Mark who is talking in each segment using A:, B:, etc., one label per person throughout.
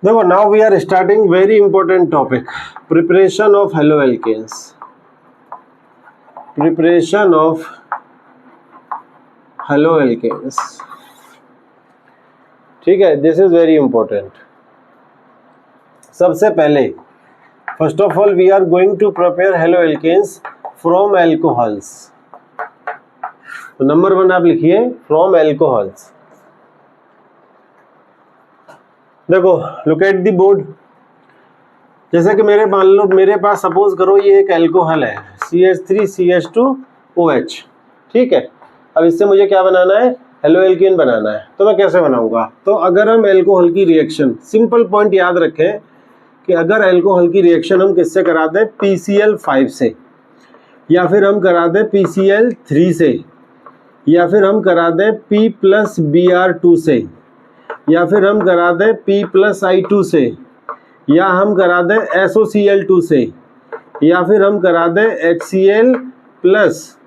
A: देखो, now we are starting very important topic, preparation of halo alkanes. Preparation of halo alkanes, ठीक है, this is very important. सबसे पहले first of all we are going to prepare halo alkanes from alcohols. तो number 1 आप लिखिए, from alcohols. देखो, look at the board. जैसे कि मान लो मेरे पास सपोज करो ये एक एल्कोहल है CH3CH2OH, ठीक है। अब इससे मुझे क्या बनाना है, हेलो एल्केन बनाना है। तो मैं कैसे बनाऊंगा, तो अगर हम एल्कोहल की रिएक्शन, सिंपल पॉइंट याद रखें कि अगर एल्कोहल की रिएक्शन हम किससे कराते हैं, PCl5 से, या फिर हम कराते हैं PCl3 से, या फिर हम कराते हैं P+Br2 से, या फिर हम करा दें P+I2 से, या हम करा दें SOCl2 से, या फिर हम करा दें HCl प्लस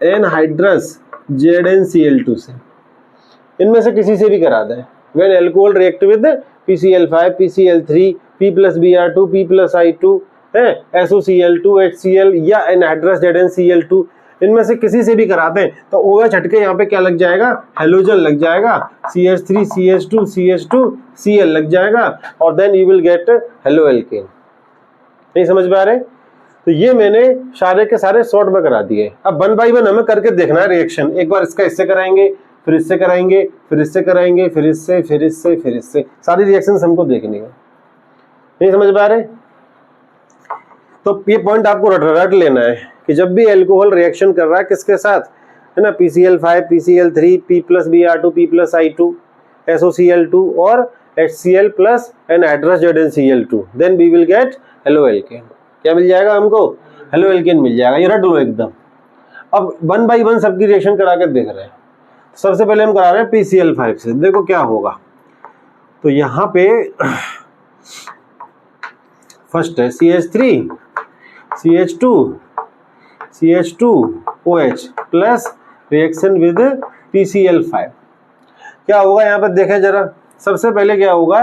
A: एनहाइड्रस ZnCl2 से। इनमें से किसी से भी करा दें। When alcohol react with PCl5, PCl3, P+Br2, P+I2 है, SOCl2, HCl या एनहाइड्रस ZnCl2, इनमें से किसी से भी कराते हैं तो OH हटके यहाँ पे क्या लग जाएगा, हेलोजन लग जाएगा, CH3 CH2 CH2 Cl लग जाएगा, और then you will get halo alkane. नहीं समझ में आ रहे? तो ये मैंने सारे के सारे शॉर्ट में करा दिए। अब 1 बाय 1 हमें करके देखना है रिएक्शन। एक बार इसका इससे कराएंगे, फिर इससे कराएंगे, फिर इससे कराएंगे, फिर इससे, फिर इससे, फिर इससे, सारी रिएक्शन हमको देखनी है। नहीं समझ में आ रहे? तो ये पॉइंट आपको रट लेना है कि जब भी एल्कोहल रिएक्शन कर रहा है किसके साथ, है ना, PCl5, PCl3, P+Br2, P+I2, SOCl2 और HCl plus anhydrous ZnCl2, then we will get halo alkane. क्या मिल जाएगा हमको, हेलो एल्केन मिल जाएगा। ये रट लो एकदम। अब 1 बाय 1 सबकी रिएक्शन करा के देख रहे हैं। सबसे पहले हम करा रहे हैं PCl5 से। देखो क्या होगा, तो यहाँ पे फर्स्ट है CH3 CH2 CH2OH plus reaction with PCl5। क्या होगा यहाँ पर देखें जरा। सबसे पहले क्या होगा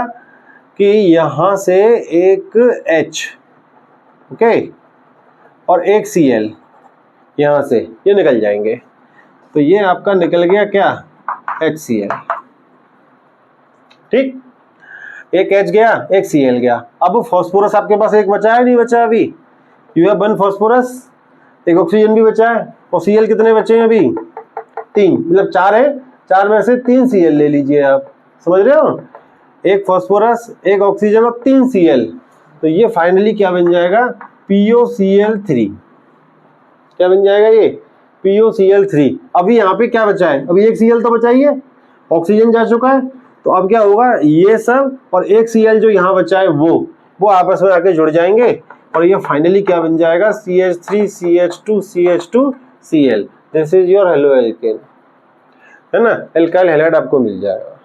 A: कि यहाँ से एक H, ओके, और एक Cl यहाँ से ये निकल जाएंगे। तो ये आपका निकल गया क्या, HCl, ठीक। एक H गया, एक Cl गया। अब फॉस्फोरस आपके पास एक बचा है, नहीं बचा अभी? यू हैव 1 फॉस्फोरस, एक ऑक्सीजन भी बचा है, और Cl कितने बचे हैं अभी, 3, मतलब 4 है। 4 में से 3 Cl ले लीजिए आप, समझ रहे हो, एक फॉस्फोरस, एक ऑक्सीजन और 3 Cl। तो ये फाइनली क्या बन जाएगा, POCl3। क्या बन जाएगा ये, POCl3। अभी यहाँ पे क्या बचा है, अभी एक Cl तो बचा ही है, ऑक्सीजन जा चुका है। तो अब क्या होगा, ये सब और एक Cl जो यहाँ बचा है वो आपस में आके जुड़ जाएंगे, और ये फाइनली क्या बन जाएगा, CH3 CH2 CH2 Cl। This is your halo alkane, है ना, एल्काइल हैलाइड आपको मिल जाएगा।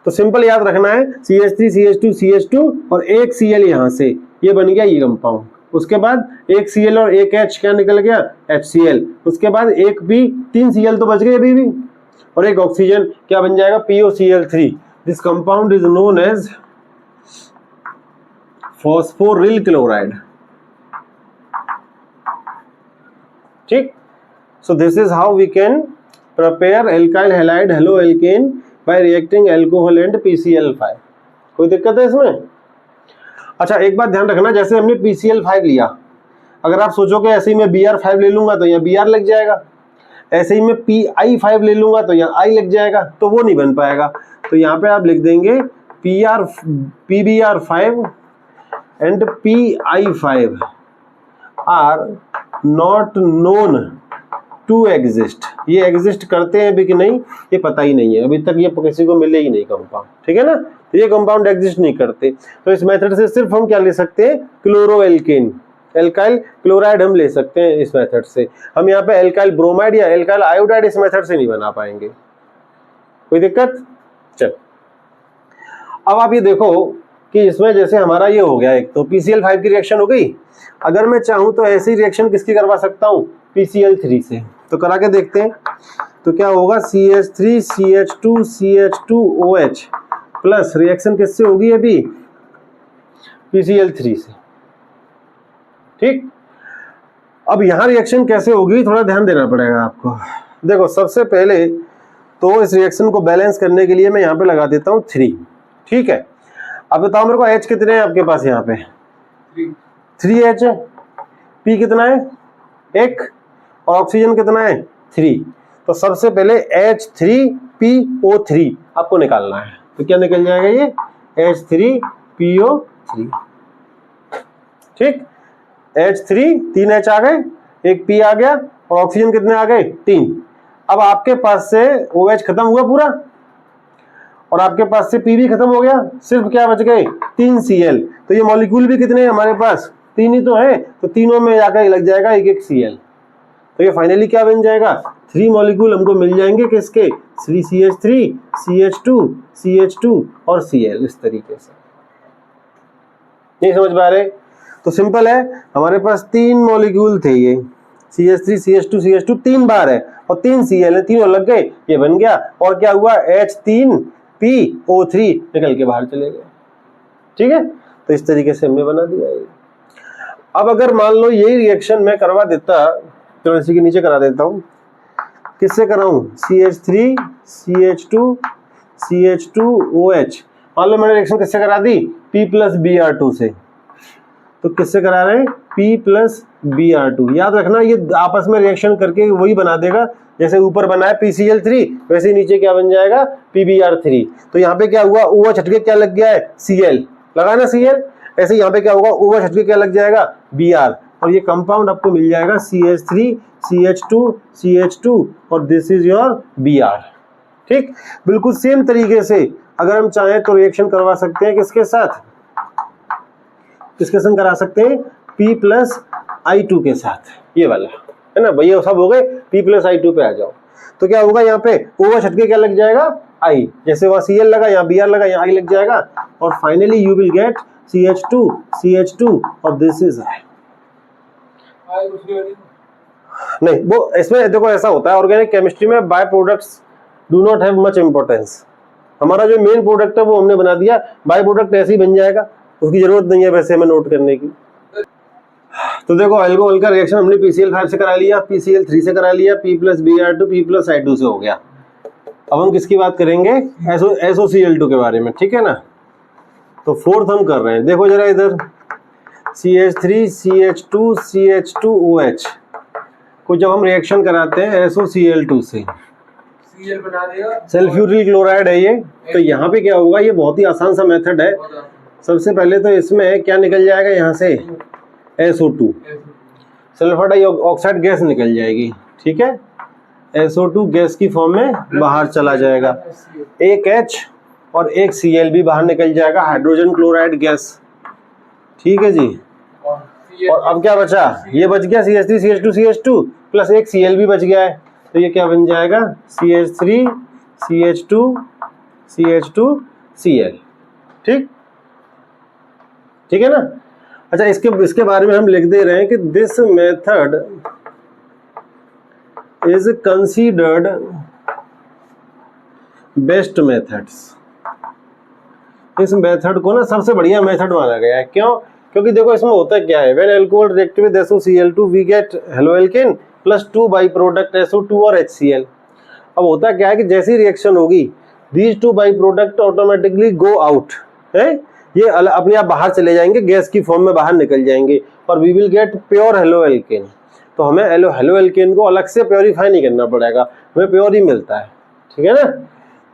A: तो सिंपल याद रखना है, CH3 CH2 CH2 और एक Cl यहाँ से, ये बन गया ये कंपाउंड। उसके बाद एक Cl और एक H क्या निकल गया, HCl। उसके बाद एक भी 3 Cl तो बच गए अभी भी, और एक ऑक्सीजन, क्या बन जाएगा, POCl3। This compound is known as phosphoryl chloride, ठीक। So this is how we can prepare alkyl halide halo alkane by reacting alcohol and PCl5। कोई दिक्कत है इसमें? अच्छा, एक बात ध्यान रखना, जैसे हमने PCl5 लिया, अगर आप सोचोगे ऐसे ही मैं Br5 ले लूंगा तो यहाँ Br लग जाएगा, ऐसे ही मैं PI5 ले लूंगा तो यहाँ I लग जाएगा, तो वो नहीं बन पाएगा। तो यहाँ पे आप लिख देंगे PBr5 and PI5 are not known to exist. ये एग्जिस्ट करते हैं भी कि नहीं ये पता ही नहीं है, अभी तक ये किसी को मिले ही नहीं कंपाउंड, ठीक है ना। तो ये कंपाउंड एग्जिस्ट नहीं करते। तो इस मेथड से सिर्फ हम क्या ले सकते हैं, क्लोरो एल्केन, एल्काइल क्लोराइड हम ले सकते हैं इस मेथड से। हम यहाँ पे एल्काइल ब्रोमाइड या एल्काइल आयोडाइड इस मेथड से नहीं बना पाएंगे। कोई दिक्कत? चल, अब आप ये देखो कि इसमें जैसे हमारा ये हो गया, एक तो PCl5 की रिएक्शन हो गई। अगर मैं चाहूं तो ऐसी रिएक्शन किसकी करवा सकता हूं, PCl3 से। तो करा के देखते हैं। तो क्या होगा, CH3 CH2 CH2OH plus reaction किससे होगी अभी, PCl3 से। ठीक, अब यहाँ रिएक्शन कैसे होगी थोड़ा ध्यान देना पड़ेगा आपको। देखो सबसे पहले तो इस रिएक्शन को बैलेंस करने के लिए मैं यहाँ पे लगा देता हूँ 3। ठीक है, अब बताओ मेरे को H कितने हैं आपके पास, यहाँ पे 3H है, P कितना है 1 और ऑक्सीजन कितना है 3। तो सबसे पहले H3PO3 आपको निकालना है। तो क्या निकल जाएगा ये H3PO3। ठीक, H3 3 H आ गए, एक P आ गया और ऑक्सीजन कितने आ गए 3। अब आपके पास से OH खत्म हुआ पूरा और आपके पास से P भी खत्म हो गया, सिर्फ क्या बच गए 3 Cl। तो ये मॉलिक्यूल भी कितने हैं हमारे पास 3 ही तो है, तो तीनों में जाकर लग जाएगा एक एक Cl। तो ये फाइनली क्या बन जाएगा 3 मॉलिक्यूल हमको मिल जाएंगे किसके 3CH3 CH2 CH2 और Cl। इस तरीके से नहीं समझ पा रहे? तो सिंपल है, हमारे पास 3 मॉलिक्यूल थे, ये CH3 CH2 CH2 3 बार है और 3 Cl है, तीनों लग गए, ये बन गया। और क्या हुआ H3PO3 निकल के बाहर चले गए। ठीक है, तो इस तरीके से हमने बना दिया ये। अब अगर मान लो यही रिएक्शन मैं करवा देता, तो इसी के नीचे करा देता हूं, किससे कराऊं CH3 CH2 CH2OH। मान लो मैंने रिएक्शन किससे करा दी P+Br2 से, तो किससे करा रहे हैं P+Br2। याद रखना ये आपस में रिएक्शन करके वही बना देगा, जैसे ऊपर बना है PCl3 वैसे ही नीचे क्या बन जाएगा PBr3। तो यहाँ पे क्या हुआ OH हटके क्या लग गया है Cl, लगा ना Cl, ऐसे यहाँ पे क्या होगा OH हटके क्या लग जाएगा Br, और ये कंपाउंड आपको मिल जाएगा CH3 CH2 CH2 और दिस इज योर Br। ठीक, बिल्कुल सेम तरीके से अगर हम चाहें तो रिएक्शन करवा सकते हैं किसके साथ, किसके संग करा सकते हैं P+I2 के साथ, ये वाला है ना भैया, सब हो गए P+I2 पे आ जाओ। तो क्या होगा यहाँ पे OH हटके क्या लग जाएगा I, जैसे वहां Cl लगा यहाँ Br लगा यहाँ I लग जाएगा, और finally you will gate CH2 CH2 और दिस इज I। नहीं वो इसमें देखो ऐसा होता है ऑर्गेनिक केमिस्ट्री में by products do not have much importance. हमारा जो मेन प्रोडक्ट है वो हमने बना दिया, बाय प्रोडक्ट ऐसे ही बन जाएगा, उसकी जरूरत नहीं है वैसे हमें नोट करने की। तो देखो अल्कोहल का रिएक्शन हमने PCl5 से करा लिया, PCl3 से करा लिया, P+Br2 P+I2 से हो गया। अब हम किसकी बात करेंगे SOCl2 के बारे में, ठीक है ना। तो फोर्थ हम कर रहे हैं, देखो जरा इधर CH3 CH2 CH2OH को जब हम रिएक्शन कराते हैं SOCl2 से,
B: Cl बना देगा,
A: सल्फ्यूरिल क्लोराइड है ये। तो यहाँ पे क्या होगा, ये बहुत ही आसान सा मेथड है। सबसे पहले तो इसमें क्या निकल जाएगा यहाँ से SO2, सल्फर डाइऑक्साइड गैस निकल जाएगी। ठीक है, SO2 गैस की फॉर्म में बाहर चला जाएगा, एक H और एक Cl भी बाहर निकल जाएगा, हाइड्रोजन क्लोराइड गैस। ठीक है जी, और अब क्या बचा, ये बच गया CH3 CH2 CH2 प्लस एक Cl भी बच गया है, तो ये क्या बन जाएगा CH3 CH2 CH2 Cl। ठीक, ठीक है ना। अच्छा, इसके बारे में हम लिख दे रहे हैं कि this method is considered best methods. इस मेथड को ना सबसे बढ़िया मेथड माना गया है। क्यों? क्योंकि देखो इसमें होता क्या है, when alcohol react with SOCl2 we get haloalkane plus 2 by product SO2 और HCl। अब होता क्या है कि जैसी रिएक्शन होगी these 2 by product automatically go out है, ये अपने आप बाहर चले जाएंगे, गैस की फॉर्म में बाहर निकल जाएंगे और we will get pure haloalkane. तो हमें हेलोएल्केन को अलग से प्योरीफाई नहीं करना पड़ेगा, हमें प्योर ही मिलता है। ठीक है ना।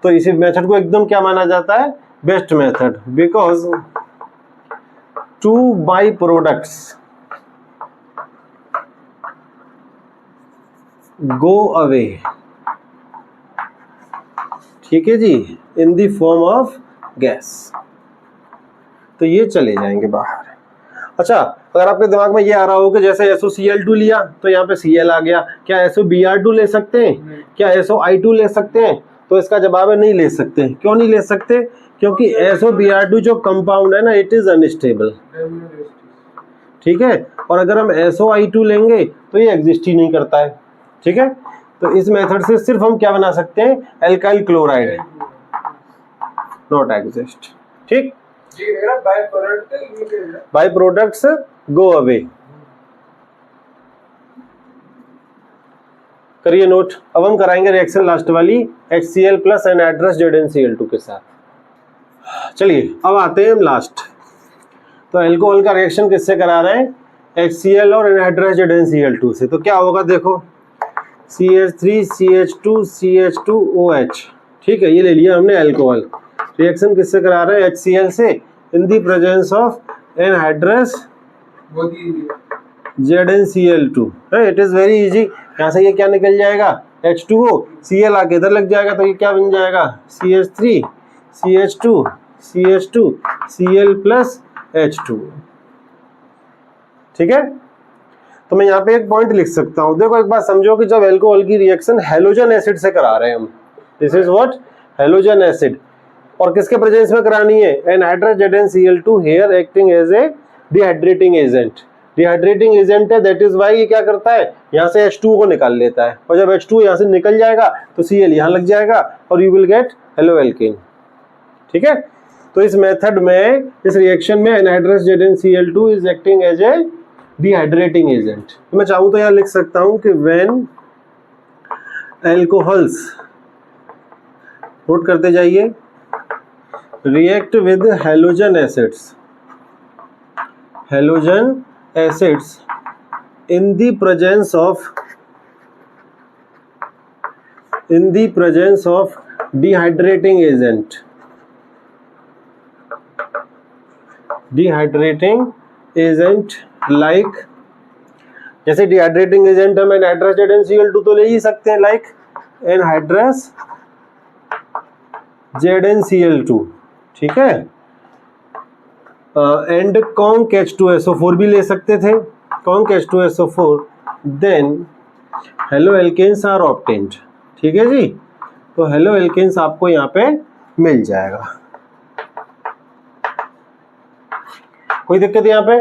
A: तो इसी मेथड को एकदम क्या माना जाता है, best method, because 2 byproducts go away. ठीक है जी, in the form of gas, तो ये चले जाएंगे बाहर। अच्छा, अगर आपके दिमाग में ये आ रहा हो कि जैसे SOCl2 लिया तो यहाँ पे Cl आ गया, क्या SOBr2 ले सकते हैं, क्या SOI2 ले सकते हैं? तो इसका जवाब है नहीं ले सकते। क्यों नहीं ले सकते? क्योंकि SOBr2 जो कंपाउंड है ना, इट इज अनस्टेबल। ठीक है, और अगर हम SOI2 लेंगे तो ये एग्जिस्ट ही नहीं करता है। ठीक है, तो इस मेथड से सिर्फ हम क्या बना सकते हैं, एल्काइल क्लोराइड, नॉट एग्जिस्ट। ठीक,
B: ये मेरा बाय प्रोडक्ट ये करेगा।
A: By products go away. करिए नोट। अब हम कराएंगे रिएक्शन लास्ट वाली HCl प्लस एनहाइड्रस ZnCl2 के साथ। चलिए अब आते हैं हम लास्ट। तो अल्कोहल का रिएक्शन किससे करा रहे हैं? HCl और एनहाइड्रस ZnCl2 से। तो क्या होगा देखो, CH3 CH2 CH2OH। ठीक है, ये ले लिया हमने अल्कोहल। रिएक्शन किससे करा रहे हैं? HCl से in the presence of anhydrous ZnCl2 है। It is very easy. यहाँ से ये क्या निकल जाएगा? H2O, Cl आके इधर लग जाएगा तो ये क्या बन जाएगा? CH3 CH2 CH2 Cl plus H2। ठीक है, तो मैं यहाँ पे एक पॉइंट लिख सकता हूँ। देखो एक बात समझो कि जब अल्कोहल की रिएक्शन हेलोजन एसिड से करा रहे हैं हम, this is what, halogen acid, और किसके प्रेजेंस में करानी है? Anhydrous ZnCl2 here acting as a dehydrating agent. Dehydrating agent है, दैट इज वाई ये क्या करता है, यहाँ से H2O को निकाल लेता है, और जब H2O यहाँ से निकल जाएगा तो Cl यहाँ लग जाएगा और you will get halo alkane. ठीक है, तो इस मेथड में, इस रिएक्शन में anhydrous ZnCl2 is acting as a dehydrating agent. तो मैं चाहूँ तो यहाँ लिख सकता हूँ कि व्हेन एल्कोहल्स, नोट करते जाइए, react with halogen acids in the presence of dehydrating agent like, जैसे डिहाइड्रेटिंग एजेंट हम एनहाइड्रस ZnCl2 तो ले ही सकते हैं, लाइक एनहाइड्रस ZnCl2। ठीक है, एंड कॉन्क H2SO4 भी ले सकते थे, conc H2SO4, then halo alkanes are obtained. ठीक है जी, तो हेलो एल्केन्स आपको यहाँ पे मिल जाएगा। कोई दिक्कत यहाँ पे?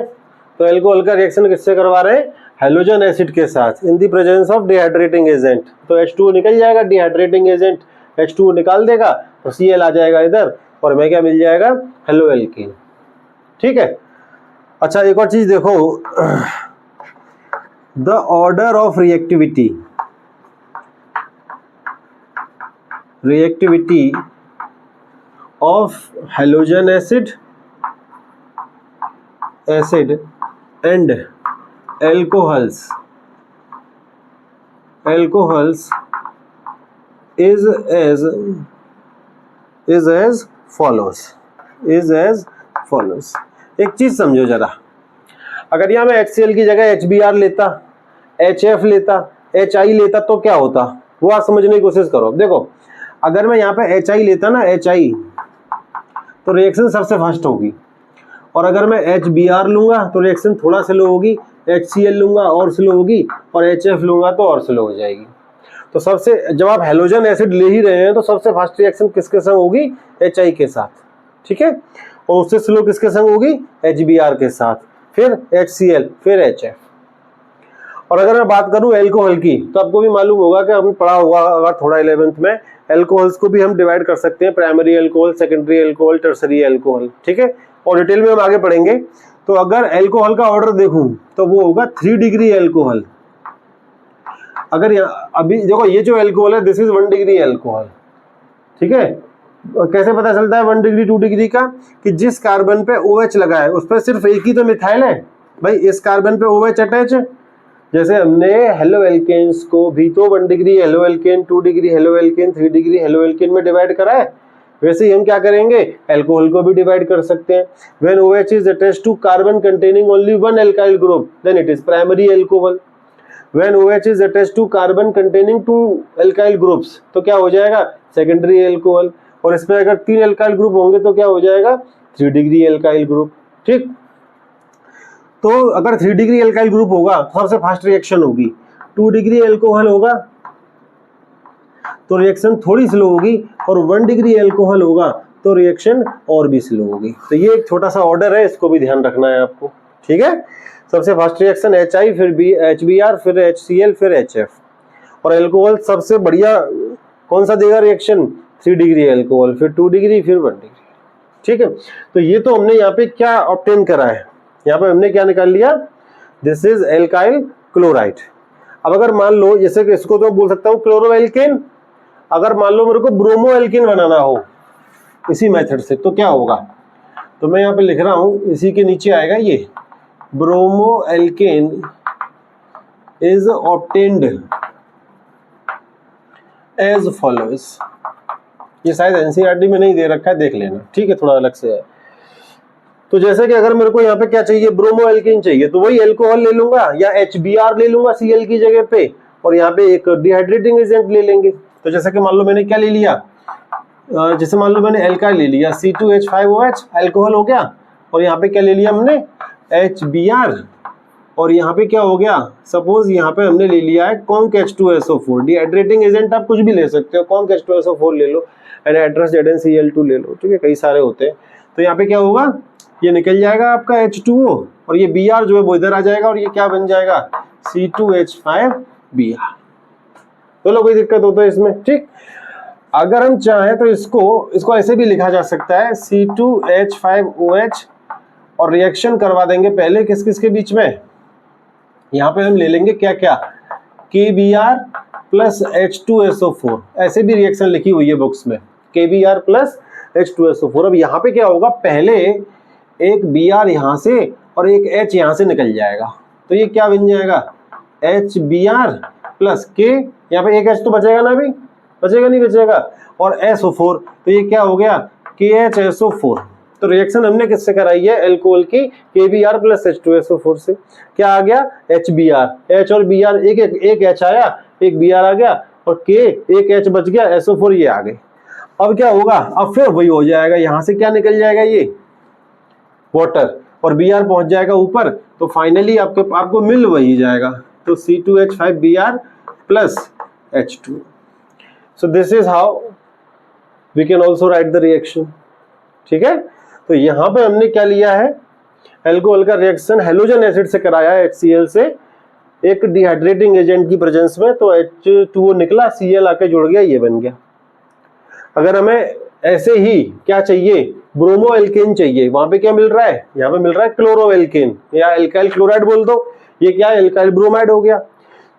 A: तो अल्कोहल का रिएक्शन किससे करवा रहे हैं? हेलोजन एसिड के साथ in the presence of dehydrating agent. तो H2O निकल जाएगा, डिहाइड्रेटिंग एजेंट H2O निकाल देगा तो Cl आ जाएगा इधर, और हमें क्या मिल जाएगा? Hello alkane. ठीक है, अच्छा एक और चीज देखो, the order of reactivity of halogen acid and alcohols is as follows। एक चीज समझो जरा, अगर यहाँ मैं HCl की जगह HBr लेता, HF लेता, HI लेता तो क्या होता, वो आप समझने की कोशिश करो। देखो अगर मैं यहाँ पे HI लेता ना, HI, तो रिएक्शन सबसे फास्ट होगी, और अगर मैं HBr लूंगा तो रिएक्शन थोड़ा स्लो होगी, HCl लूंगा और स्लो होगी, और HF लूंगा तो और स्लो हो जाएगी। तो सबसे, जब आप हेलोजन एसिड ले ही रहे हैं तो सबसे फास्ट रिएक्शन किसके संग होगी? HI के साथ। ठीक है, और उससे स्लो किसके संग होगी? HBr के साथ, फिर HCl, फिर HF। और अगर मैं बात करूं अल्कोहल की, तो आपको भी मालूम होगा कि हमने पढ़ा होगा अगर थोड़ा 11th में, अल्कोहल्स को भी हम डिवाइड कर सकते हैं, primary alcohol, secondary alcohol, tertiary alcohol. ठीक है, और डिटेल में हम आगे पढ़ेंगे। तो अगर अल्कोहल का ऑर्डर देखूं तो वो होगा 3 डिग्री अल्कोहल। अगर अभी देखो ये जो अल्कोहल है, दिस इज 1 डिग्री अल्कोहल। ठीक है, कैसे पता चलता है 1 डिग्री 2 डिग्री का? कि जिस कार्बन पे OH लगा है उस पर सिर्फ एक ही तो मिथाइल है भाई, इस कार्बन पे OH अटैच है। जैसे हमने हेलो एल्केन्स को भी तो 1 degree halo alkane, 2 degree halo alkane, 3 degree halo alkane में डिवाइड करा है, वैसे ही हम क्या करेंगे, अल्कोहल को भी डिवाइड कर सकते हैं। When OH is attached to carbon containing only 1 alkyl group then it is primary alcohol. When OH is attached to carbon containing 2 alkyl groups तो क्या हो जाएगा? Secondary alcohol. और इसमें अगर 3 अल्काइल ग्रुप होंगे तो क्या हो जाएगा? 3 डिग्री अल्काइल ग्रुप। ठीक, तो अगर 3 डिग्री अल्काइल ग्रुप होगा तो सबसे फास्ट रिएक्शन होगी। 2 डिग्री अल्कोहल होगा तो रिएक्शन थोड़ी स्लो होगी, और 1 डिग्री अल्कोहल होगा तो रिएक्शन और भी स्लो होगी। तो ये एक छोटा सा ऑर्डर है, इसको भी ध्यान रखना है आपको। ठीक है, सबसे फास्ट रिएक्शन HI, फिर HBr, फिर HCl, फिर HF। और अल्कोहल सबसे बढ़िया कौन सा देगा रिएक्शन? 3 डिग्री अल्कोहल, फिर 2 डिग्री, फिर 1 डिग्री। ठीक है, तो ये तो हमने यहाँ पे क्या ऑब्टेन करा है, यहाँ पे हमने क्या निकाल लिया, दिस इज एल्काइल क्लोराइड। अब अगर मान लो जैसे कि इसको तो बोल सकता हूँ क्लोरो एल्केन, अगर मान लो मेरे को ब्रोमो एल्केन बनाना हो इसी मेथड से तो क्या होगा, तो मैं यहाँ पे लिख रहा हूँ, इसी के नीचे आएगा ये bromo alkane is obtained as follows. ये शायद एनसीईआरटी में नहीं दे रखा है, देख लेना, ठीक है, थोड़ा अलग से है। तो जैसे कि अगर मेरे को यहाँ पे क्या चाहिए, ब्रोमो एल्केन चाहिए, तो वही अल्कोहल ले लूंगा या HBr ले लूंगा Cl की जगह पे, और यहाँ पे एक डिहाइड्रेटिंग एजेंट ले लेंगे। तो जैसे कि मान लो मैंने क्या ले लिया, जैसे मान लो मैंने एल्काइल ले लिया C2H5OH, अल्कोहल हो गया, और यहाँ पे क्या ले लिया हमने HBr, और यहाँ पे क्या हो गया, सपोज यहाँ पे हमने ले लिया है कॉन्क H2SO4, डिहाइड्रेटिंग एजेंट आप कुछ भी ले सकते हो, कॉन्क H2SO4 ले लो, एनाइट्रस ZnCl2 ले लो, ठीक है, कई सारे होते हैं। तो यहाँ पे क्या होगा, ये निकल जाएगा आपका H2O, और ये Br जो है वो इधर आ जाएगा, और ये क्या बन जाएगा C2H5Br। चलो कोई दिक्कत होता है इसमें, ठीक। अगर हम चाहें तो इसको ऐसे भी लिखा जा सकता है C2H5OH, और रिएक्शन करवा देंगे पहले किस किस के बीच में, यहाँ पे हम ले लेंगे क्या क्या, KBr प्लस H2SO4, ऐसे भी रिएक्शन लिखी हुई है बुक्स में, KBr प्लस H2SO4। अब यहाँ पे क्या होगा, पहले एक Br यहाँ से और एक H यहाँ से निकल जाएगा, तो ये क्या बन जाएगा HBr प्लस K, यहाँ पे एक H तो बचेगा ना, अभी बचेगा नहीं बचेगा, और SO4, तो ये क्या हो गया KHSO4। तो रिएक्शन हमने किससे कराई है, अल्कोहल की KBr प्लस H2SO4 से, क्या आ गया HBr, H और Br, एक H आया, एक Br आ गया, और K एक H बच गया, SO4 ये आ गए। अब क्या होगा, अब फिर वही हो जाएगा, यहाँ से क्या निकल जाएगा, ये वाटर, और Br पहुंच जाएगा ऊपर, तो फाइनली आपको मिल वही जाएगा, तो C2H5Br plus H2। So this is how we can also write the reaction, ठीक है। तो यहाँ पे हमने क्या लिया है, अल्कोहल का रिएक्शन हेलोजन एसिड से कराया है HCl से, एक डिहाइड्रेटिंग एजेंट की प्रेजेंस में, तो H2O निकला, Cl आके जुड़ गया, ये बन गया। अगर हमें ऐसे ही क्या चाहिए, ब्रोमो एल्केन चाहिए, वहां पे क्या मिल रहा है, यहाँ पे मिल रहा है क्लोरो एल्केन या एल्काइल क्लोराइड बोल दो, ये क्या है एल्काइल ब्रोमाइड हो गया।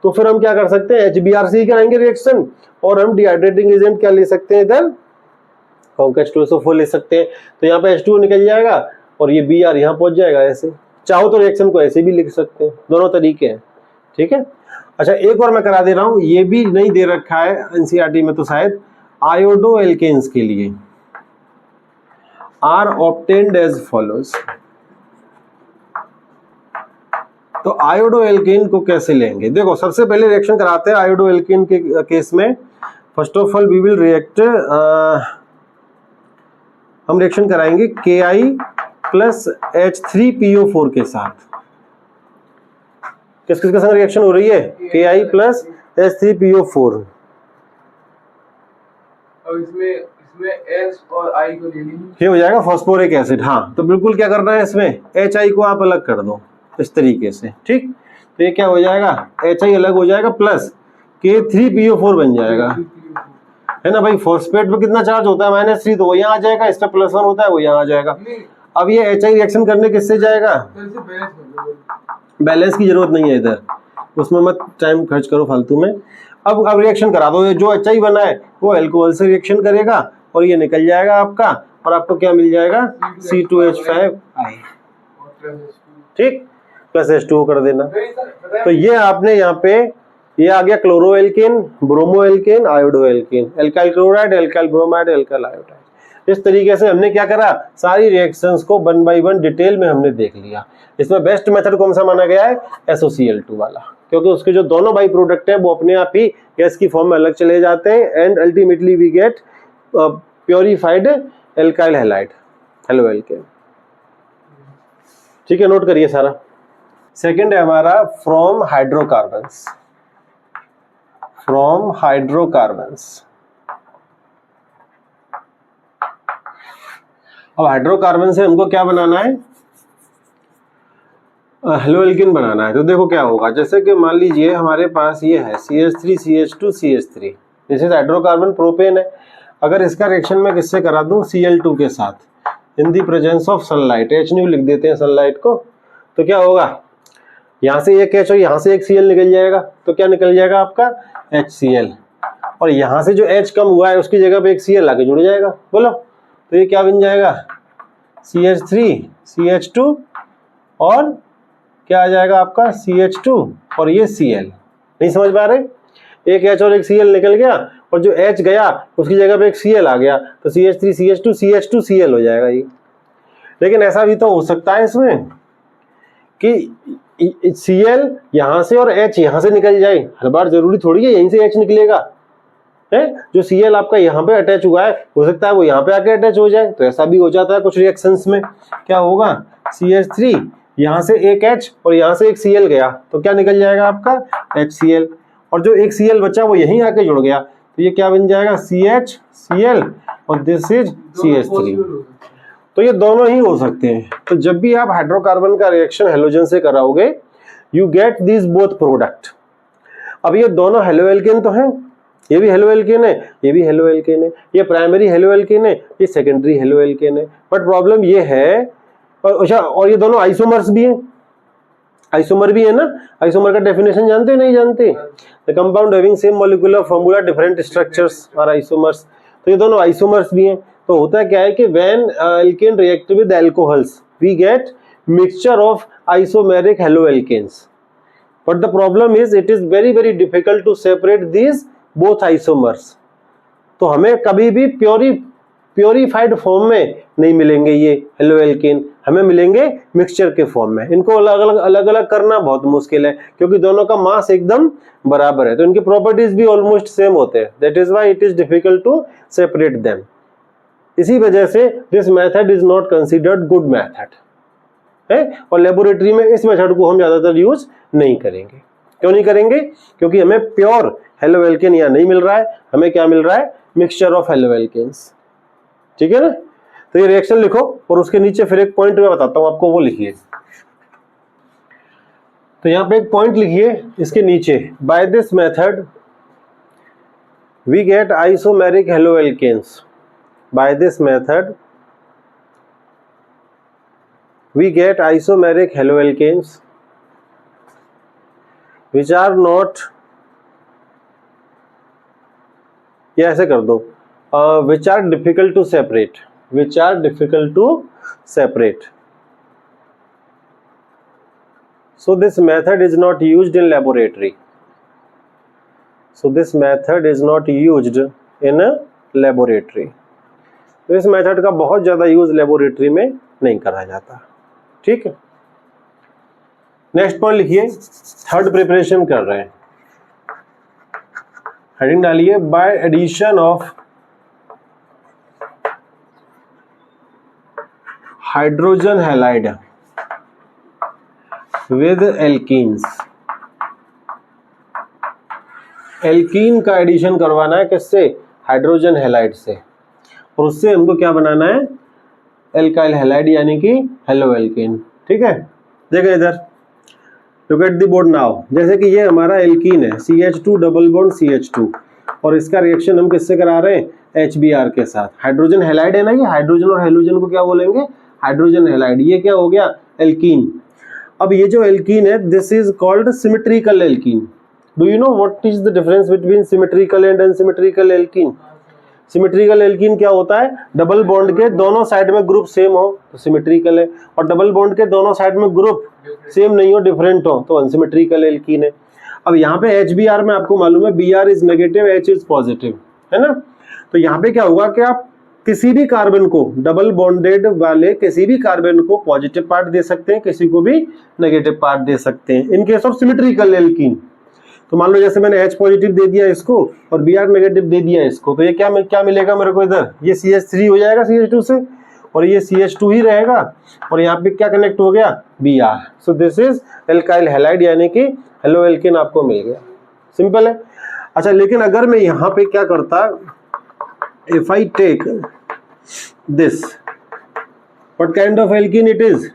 A: तो फिर हम क्या कर सकते हैं, HBr से ही कराएंगे रिएक्शन, और हम डिहाइड्रेटिंग एजेंट क्या ले सकते हैं, इधर कॉन्क H2SO4 ले सकते हैं, तो यहाँ पे H2O निकल जाएगा, और ये Br यहाँ पहुंच जाएगा। ऐसे चाहो तो रिएक्शन को ऐसे भी लिख सकते हैं, दोनों तरीके हैं, ठीक है। अच्छा एक और मैं करा दे रहा हूँ, ये भी नहीं दे रखा है एनसीईआरटी में, तो शायद आयोडो एल्केन्स के लिए आर ऑब्टेन्ड एज फॉलोज। तो आयोडो एल्केन को कैसे लेंगे, देखो सबसे पहले रिएक्शन कराते हैं आयोडो एल्केन के केस में। First of all we will react, हम रिएक्शन कराएंगे Ki प्लस H3PO4 के साथ। किस किस के संग रिएक्शन हो रही है, Ki प्लस H3PO4।
B: अब इसमें H और I को ले लेंगे,
A: ये हो जाएगा फॉस्फोरिक एसिड। हाँ तो बिल्कुल क्या करना है, इसमें HI को आप अलग कर दो इस तरीके से, ठीक। तो ये क्या हो जाएगा, HI अलग हो जाएगा, प्लस K3PO4 बन जाएगा, है ना भाई। फॉस्फेट पे कितना चार्ज होता है -3, तो वो यहाँ आ जाएगा, इस पे +1 होता है, वो यहाँ आ जाएगा। अब ये HI रिएक्शन करने किससे जाएगा, बैलेंस की जरूरत नहीं है इधर, उसमें मत टाइम खर्च करो फालतू में। अब रिएक्शन करा दो, जो HI बना है वो अल्कोहल से रिएक्शन करेगा, और ये निकल जाएगा आपका, और आपको क्या मिल जाएगा C2H5I, ठीक, प्लस H2O कर देना। तो ये आपने यहाँ पे ये आ गया chloro alkane, bromo alkane, iodo alkane, alkyl chloride, alkyl bromide, alkyl iodide. इस तरीके से हमने क्या करा, सारी रिएक्शंस को 1 बाय 1 डिटेल में हमने देख लिया। इसमें बेस्ट मेथड कौन सा माना गया है, SOCl2 वाला, क्योंकि उसके जो दोनों बाई प्रोडक्ट है वो अपने आप ही गैस की फॉर्म में अलग चले जाते हैं, and ultimately we get purified alkyl halide, hello alkane. ठीक है, नोट करिए सारा। सेकंड है हमारा फ्रॉम हाइड्रोकार्बन्स, फ्रॉम हाइड्रोकार्बन्स। अब हाइड्रोकार्बन से हमको क्या बनाना है, हेलो एल्केन बनाना है। तो देखो क्या होगा, जैसे कि मान लीजिए हमारे पास ये है CH3 CH2 CH3, this is hydrocarbon propane है। अगर इसका रिएक्शन मैं किससे करा दूं, Cl2 के साथ, in the presence of sunlight, H nu लिख देते हैं सनलाइट को। तो क्या होगा, यहाँ से एक एच और यहाँ से एक Cl निकल जाएगा, तो क्या निकल जाएगा आपका HCl, और यहाँ से जो H कम हुआ है उसकी जगह पे एक Cl आके जुड़ जाएगा। बोलो, तो ये क्या बन जाएगा, CH3 CH2 और क्या आ जाएगा आपका CH2 और ये Cl। नहीं समझ पा रहे, एक H और एक Cl निकल गया और जो H गया उसकी जगह पे एक Cl आ गया, तो CH3 CH2 CH2 Cl हो जाएगा ये। लेकिन ऐसा भी तो हो सकता है इसमें कि Cl यहाँ से और H यहाँ से निकल जाए, हर बार जरूरी थोड़ी है यहीं से H निकलेगा है। जो Cl आपका यहाँ पे अटैच हुआ है हो सकता है वो यहाँ पे आके अटैच हो जाए, तो ऐसा भी हो जाता है कुछ रिएक्शंस में। क्या होगा, CH3 यहाँ से एक H और यहाँ से एक Cl गया, तो क्या निकल जाएगा आपका HCl, और जो एक Cl बचा वो यहीं आके जुड़ गया, तो ये क्या बन जाएगा CHCl और दिस इज CH3। तो ये दोनों ही हो सकते हैं। तो जब भी आप हाइड्रोकार्बन का रिएक्शन हेलोजन से कराओगे you get this both product. अब ये दोनों हेलोएल्केन तो हैं, ये भी हेलोएल्केन है, ये भी हेलोएल्केन है, ये प्राइमरी हेलोएल्केन है, ये सेकेंडरी हेलोएल्केन है। बट प्रॉब्लम ये है, और ये दोनों आइसोमर्स भी हैं, आइसोमर भी है ना। आइसोमर का डेफिनेशन जानते हो नहीं जानते, the compound having same molecular formula different structures are isomers. तो ये दोनों आइसोमर्स भी हैं। तो होता क्या है कि when alkane react with alcohols we get mixture of isomeric haloalkanes, but the problem is it is very very difficult to separate these both isomers. तो हमें कभी भी प्योरीफाइड फॉर्म में नहीं मिलेंगे ये हेलोएल्केन, हमें मिलेंगे मिक्सचर के फॉर्म में। इनको अलग अलग करना बहुत मुश्किल है क्योंकि दोनों का मास एकदम बराबर है, तो इनकी प्रॉपर्टीज भी ऑलमोस्ट सेम होते हैं। That is why it is difficult to separate them. इसी वजह से this method is not considered good method है, और लेबोरेटरी में इस मेथड को हम ज्यादातर यूज नहीं करेंगे। क्यों नहीं करेंगे, क्योंकि हमें प्योर हेलोएल्केन यहाँ नहीं मिल रहा है, हमें क्या मिल रहा है, मिक्सचर ऑफ हेलोएल्केन्स। ठीक है ना। तो ये रिएक्शन लिखो और उसके नीचे फिर एक पॉइंट मैं बताता हूं आपको, वो लिखिए। तो यहाँ पे एक पॉइंट लिखिए इसके नीचे, by this method we get isomeric haloalkanes. By this method we get isomeric haloalkanes which are not, ये ऐसे कर दो, which are difficult to separate, which are difficult to separate. So this method is not used in laboratory. So this method is not used in a laboratory. तो इस method का बहुत ज्यादा use laboratory में नहीं करा जाता। ठीक है। नेक्स्ट पॉइंट लिखिए, थर्ड प्रिपरेशन कर रहे हैं, हेडिंग डालिए, by addition of hydrogen halide with alkenes. Alkene का एडिशन करवाना है किससे, हाइड्रोजन हैलाइड से, और उससे हमको क्या बनाना है, एल्काइल हैलाइड यानी कि हेलोएल्केन। ठीक है। देखो इधर, look at the board now. जैसे कि ये हमारा एल्कीन है, CH2 डबल बॉन्ड CH2, और इसका रिएक्शन हम किससे करा रहे हैं, HBr के साथ। हाइड्रोजन हैलाइड है ना, ये हाइड्रोजन और हेलोजन को क्या बोलेंगे, हाइड्रोजन हैलाइड। ये क्या हो गया, एल्कीन। अब ये जो एल्कीन है this is called symmetrical alkene. Do you know what is the difference between symmetrical and unsymmetrical alkene. Symmetrical alkene क्या होता है, डबल बॉन्ड के दोनों साइड में ग्रुप सेम हो तो सिमेट्रिकल है, और डबल बॉन्ड के दोनों साइड में ग्रुप सेम नहीं हो, डिफरेंट हो, तो अनसिमेट्रिकल एल्कीन है। अब यहाँ पे HBr में आपको मालूम है Br is negative, H is positive, है ना। तो यहाँ पे क्या होगा कि आप किसी भी कार्बन को, डबल बॉन्डेड वाले किसी भी कार्बन को पॉजिटिव पार्ट दे सकते हैं, किसी को भी नेगेटिव पार्ट दे सकते हैं इन केस ऑफ सिमेट्रिकल एल्कीन। तो मान लो जैसे मैंने H पॉजिटिव दे दिया इसको और Br नेगेटिव दे दिया इसको, तो ये क्या मिलेगा मेरे को, इधर ये CH3 हो जाएगा CH2 से, और ये CH2 ही रहेगा, और यहाँ पे क्या कनेक्ट हो गया, Br। So this is alkyl halide यानी कि हेलोएल्केन आपको मिल गया। सिंपल है। अच्छा, लेकिन अगर मैं यहाँ पे क्या करता, if I take this, what kind of alkene it is,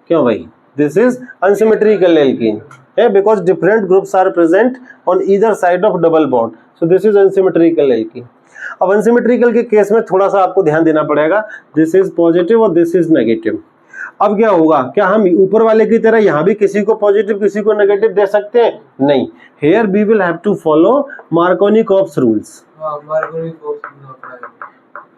A: क्यों भाई, दिस इज अनसिमेट्रिकल एल्कीन है, because different groups are present on either side of double bond, so this is unsymmetrical alkene। अब अनसिमेट्रिकल के case में थोड़ा सा आपको ध्यान देना पड़ेगा, दिस इज पॉजिटिव और दिस इज नेगेटिव। अब क्या होगा, क्या हम ऊपर वाले की तरह यहाँ भी किसी को पॉजिटिव किसी को नेगेटिव दे सकते हैं? नहीं, here we will have to follow Markovnikov's rules.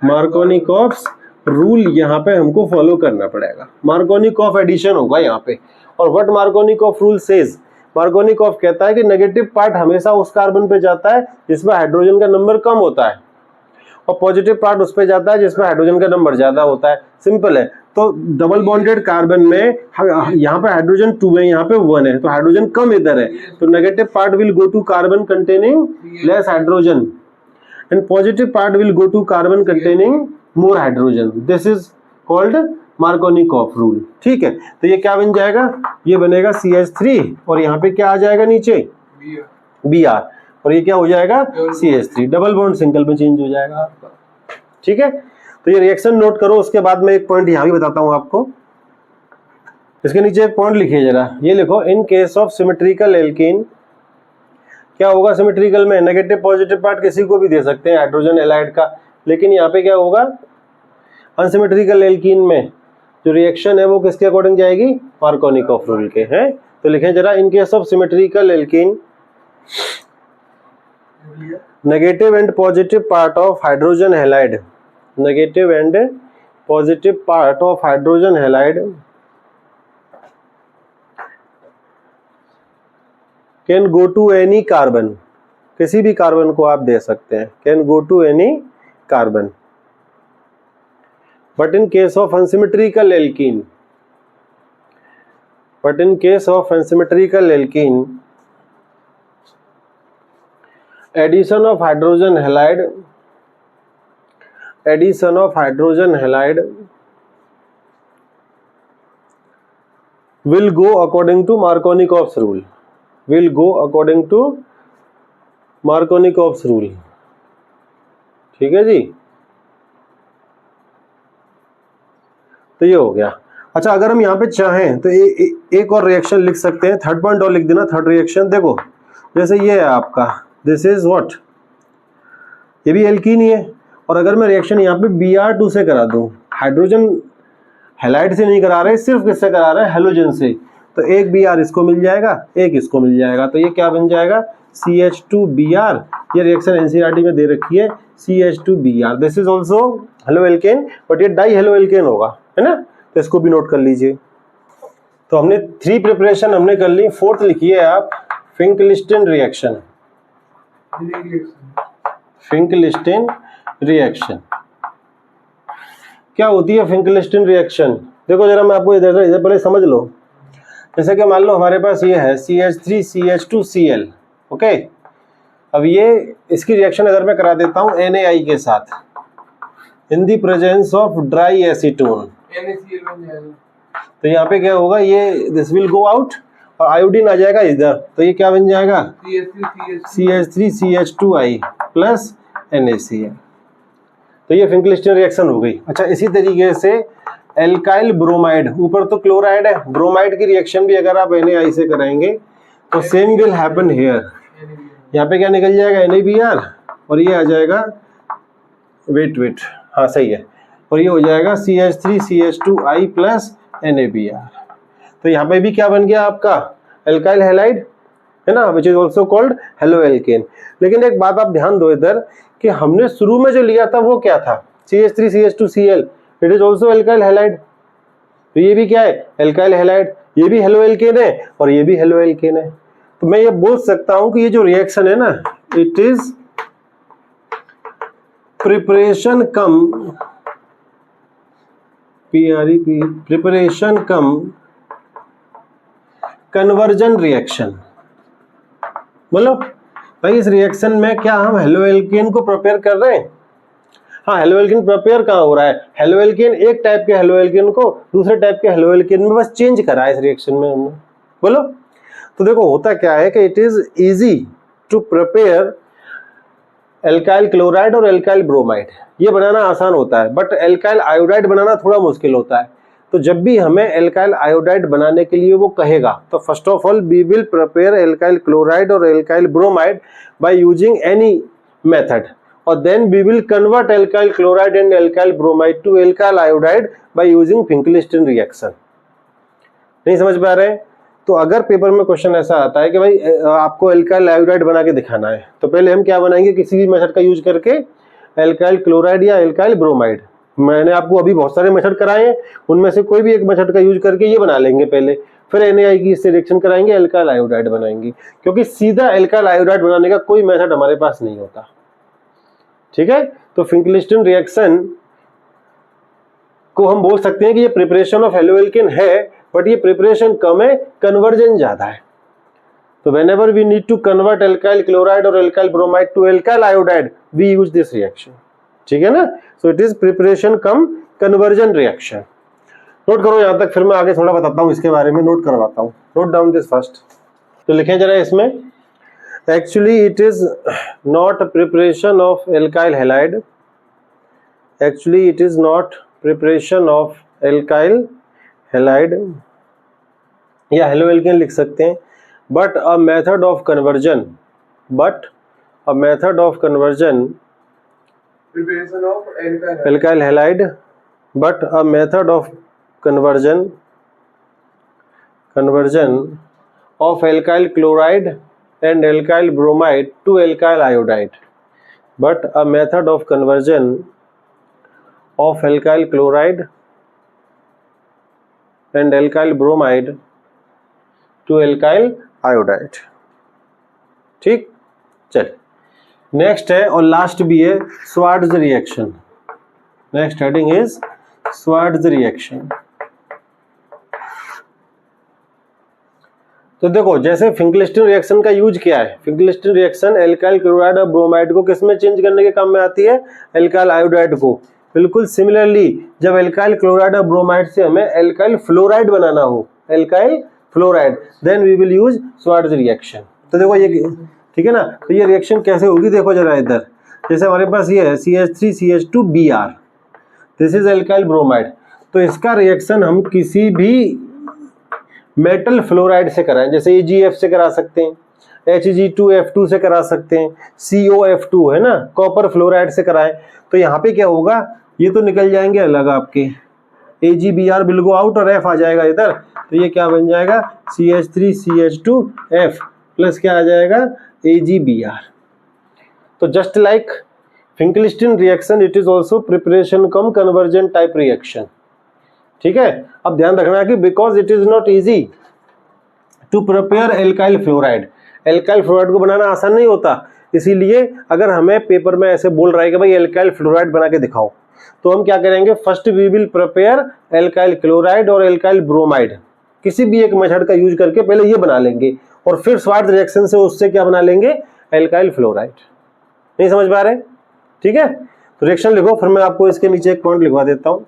A: Markovnikov's rule यहाँ पे हमको फॉलो करना पड़ेगा। मार्कोनिकॉफ एडिशन होगा यहाँ पे। और what Markovnikov rule says, Markovnikov कहता है कि नेगेटिव पार्ट हमेशा उस कार्बन पे जाता है जिसमें हाइड्रोजन का नंबर कम होता है, और पॉजिटिव पार्ट उस पे जाता है जिसमें हाइड्रोजन का नंबर ज्यादा होता है। सिंपल है। तो डबल बॉन्डेड कार्बन में यहाँ पे हाइड्रोजन 2 है, यहाँ पे 1 है, तो हाइड्रोजन कम इधर है, तो negative part will go to carbon containing less hydrogen and positive part will go to carbon containing more hydrogen. This is called Markovnikov rule. ठीक है, तो ये क्या बन जाएगा, ये बनेगा CH3 और यहाँ पे क्या आ जाएगा नीचे Br, और ये क्या हो जाएगा CH3, डबल बॉन्ड सिंगल में चेंज हो जाएगा आपका। ठीक है, तो ये रिएक्शन नोट करो। उसके बाद में एक पॉइंट यहाँ भी बताता हूँ आपको, इसके नीचे एक पॉइंट लिखिए जरा, ये लिखो, इन केस ऑफ सिमेट्रिकल एल्कीन क्या होगा, सिमेट्रिकल में नेगेटिव पॉजिटिव पार्ट किसी को भी दे सकते हैं हाइड्रोजन एलाइड का, लेकिन यहाँ पे क्या होगा, अनसिमेट्रिकल एल्कीन में जो रिएक्शन है वो किसके अकॉर्डिंग जाएगी, मार्कोनिकॉफ रूल के। हैं तो लिखें जरा, in case of symmetrical alkene negative and positive part of hydrogen halide, negative and positive part of hydrogen halide can go to any carbon, किसी भी कार्बन को आप दे सकते हैं, can go to any carbon. But in case of unsymmetrical alkene, but in case of unsymmetrical alkene addition of hydrogen halide, addition of hydrogen halide will go according to Markovnikov's rule, will go according to Markovnikov's rule। ठीक है जी, तो ये हो गया। अच्छा, अगर हम यहाँ पे चाहें तो एक और रिएक्शन लिख सकते हैं, थर्ड पॉइंट और लिख देना, थर्ड रिएक्शन। देखो जैसे ये है आपका, दिस इज व्हाट, ये भी एल्कीन ही है, और अगर मैं रिएक्शन यहाँ पे Br2 से करा दूं, हाइड्रोजन हैलाइड से नहीं करा रहे, सिर्फ किससे करा रहे हैं, हेलोजन से, तो एक Br इसको मिल जाएगा, एक इसको मिल जाएगा, तो ये क्या बन जाएगा, CH2Br। ये रिएक्शन एनसीईआरटी में दे रखी है, CH2Br। This is also halo alkane, but ये डाई हेलो एल्केन होगा, है ना, तो इसको भी नोट कर लीजिए। तो हमने 3 प्रिपरेशन हमने कर ली, 4th लिखिए आप, फिंकलिस्टन रिएक्शन, फिंकलिस्टन रिएक्शन। क्या होती है फिंकलिस्टन रिएक्शन, देखो जरा मैं आपको इधर पहले समझ लो। जैसे कि मान लो हमारे पास ये है CH3CH2Cl, ओके। अब ये इसकी रिएक्शन अगर मैं करा देता हूँ NaI के साथ, in the presence of dry acetone, तो यहाँ पे क्या होगा, ये दिस विल गो आउट और आयोडीन आ जाएगा इधर, तो ये क्या बन जाएगा, CH3CH2I प्लस NaCl। तो ये फिंकलिस्टन रिएक्शन हो गई। अच्छा, इसी तरीके से एल्काइल ब्रोमाइड, ऊपर तो क्लोराइड है, ब्रोमाइड की रिएक्शन भी अगर आप NaI से कराएंगे तो सेम विल हैपन हियर। यहाँ पे क्या निकल जाएगा, NaBr, और ये आ जाएगा, वेट, हाँ सही है, और ये हो जाएगा CH3CH2I प्लस NaBr। तो यहाँ पे भी क्या बन गया आपका, एल्काइल हैलाइड, है ना, which is also called halo alkane. लेकिन एक बात आप ध्यान दो इधर कि हमने शुरू में जो लिया था वो क्या था, CH3CH2Cl, it is also alkyl halide. तो ये भी क्या है, एल्काइल हैलाइड, ये भी हेलो एल्केन है और ये भी हेलो एल्केन है। तो मैं ये बोल सकता हूं कि ये जो रिएक्शन है ना, it is preparation come PREP, preparation cum conversion reaction. बोलो भाई, इस रिएक्शन में क्या हम हेलो एल्केन को प्रिपेयर कर रहे हैं? हाँ, हेलो एल्केन प्रिपेयर कहाँ हो रहा है, हेलो एल्केन, एक टाइप के हेलो एल्केन को दूसरे टाइप के हेलो एल्केन में बस चेंज करा है इस रिएक्शन में हमने। बोलो, तो देखो होता क्या है कि it is easy to prepare alkyl chloride और एल्काइल ब्रोमाइड, ये बनाना आसान होता है, बट एल्काइल आयोडाइड बनाना थोड़ा मुश्किल होता है। तो जब भी हमें एल्काइल आयोडाइड बनाने के लिए वो कहेगा, तो first of all we will prepare alkyl chloride और alkyl bromide by using any method. और then we will convert alkyl chloride and alkyl bromide to alkyl iodide by using Finkelstein reaction. नहीं समझ पा रहे हैं? तो अगर पेपर में क्वेश्चन ऐसा आता है कि भाई आपको एल्काइल आयोडाइड बना के दिखाना है, तो पहले हम क्या बनाएंगे, किसी भी मेथड का यूज करके एल्काइल क्लोराइड या एल्काइल ब्रोमाइड। मैंने आपको अभी बहुत सारे मेथड कराए हैं, उनमें से कोई भी एक मेथड का यूज करके ये बना लेंगे पहले, फिर NaI की इससे रिएक्शन कराएंगे, एल्काइल आयोडाइड बनाएंगे, क्योंकि सीधा एल्काइल आयोडाइड बनाने का कोई मेथड हमारे पास नहीं होता। ठीक है, तो फिंकलिस्टन रिएक्शन को हम बोल सकते हैं कि ये प्रिपरेशन ऑफ हेलोएल्केन है, बट ये प्रिपरेशन कम है, कन्वर्जन ज्यादा है। तो whenever we need to convert alkyl chloride or alkyl bromide to alkyl iodide, we use this reaction। ठीक है ना? So it is preparation come conversion reaction। Note करो यहां तक, फिर मैं आगे थोड़ा बताता हूं इसके बारे में, नोट करवाता हूं। Note down this first. तो लिखें जरा इसमें, actually it is not preparation of alkyl halide, actually it is not preparation of alkyl halide या हेलोएल्केन लिख सकते हैं, but a method of conversion
B: preparation of
A: alkyl halide, but a method of conversion of alkyl chloride and alkyl bromide to alkyl iodide, but a method of conversion of alkyl chloride and alkyl bromide to alkyl iodide। ठीक, चल next है और last भी है Swarts reaction. Next heading is Swarts reaction. तो देखो, जैसे फिंकलिस्टन reaction का यूज किया है, फिंकलिस्टन रिएक्शन एल्काइल क्लोराइड और ब्रोमाइड को किसमें चेंज करने के काम में आती है, एल्काइल आयोडाइड को। बिल्कुल सिमिलरली जब एल्काइल क्लोराइड और ब्रोमाइड से हमें एल्काइल फ्लोराइड बनाना हो, alkyl fluoride, then we will use Swarts reaction. तो देखो ये ठीक है ना, तो ये रिएक्शन कैसे होगी देखो जरा इधर, जैसे हमारे पास ये है CH3CH2Br, this is alkyl bromide. तो इसका रिएक्शन हम किसी भी मेटल फ्लोराइड से कराएं, जैसे AgF से करा सकते हैं, Hg2F2 से करा सकते हैं, COF2 है ना, कॉपर फ्लोराइड से कराएं। तो यहाँ पे क्या होगा, ये तो निकल जाएंगे अलग, आपके AgBr विल गो आउट और F आ जाएगा इधर, तो ये क्या बन जाएगा CH3CH2F प्लस क्या आ जाएगा AgBr। तो just like Finkelstein reaction, it is also preparation cum conversion type reaction. ठीक है, अब ध्यान रखना कि because it is not easy to prepare alkyl fluoride, alkyl fluoride को बनाना आसान नहीं होता, इसीलिए अगर हमें पेपर में ऐसे बोल रहा है कि भाई एल्काइल फ्लोराइड बना के दिखाओ, तो हम क्या करेंगे, first we will prepare alkyl chloride और एल्काइल ब्रोमाइड, किसी भी एक मेथड का यूज करके पहले ये बना लेंगे, और फिर स्वार्ट्ज रिएक्शन से उससे क्या बना लेंगे, एल्काइल फ्लोराइड। नहीं समझ पा रहे? ठीक है, तो रिएक्शन लिखो, फिर मैं आपको इसके नीचे एक पॉइंट लिखवा देता हूं।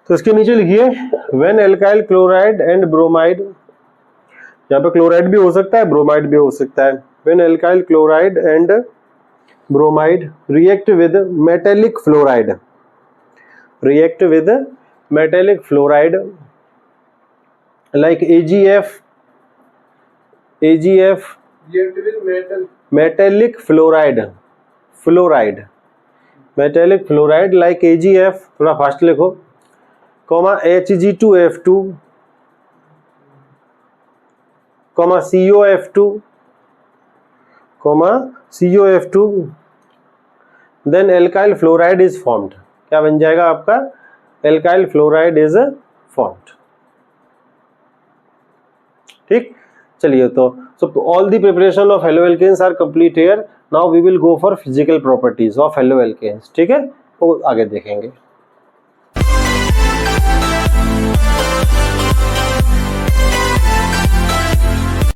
A: तो इसके नीचे लिखिए, when alkyl chloride and bromide, यहाँ पे क्लोराइड भी हो सकता है, ब्रोमाइड भी हो सकता है, when alkyl chloride and bromide react with metallic fluoride like AgF
B: react with
A: metallic fluoride like AgF, थोड़ा फास्ट लिखो, comma Hg2F2 comma COF2 then alkyl fluoride is formed. क्या बन जाएगा आपका, एल्काइल फ्लोराइड इज फॉर्म्ड। ठीक, चलिए तो all the preparation of haloalkanes are complete here. Now we will go for physical properties of haloalkanes. ठीक है, वो आगे देखेंगे।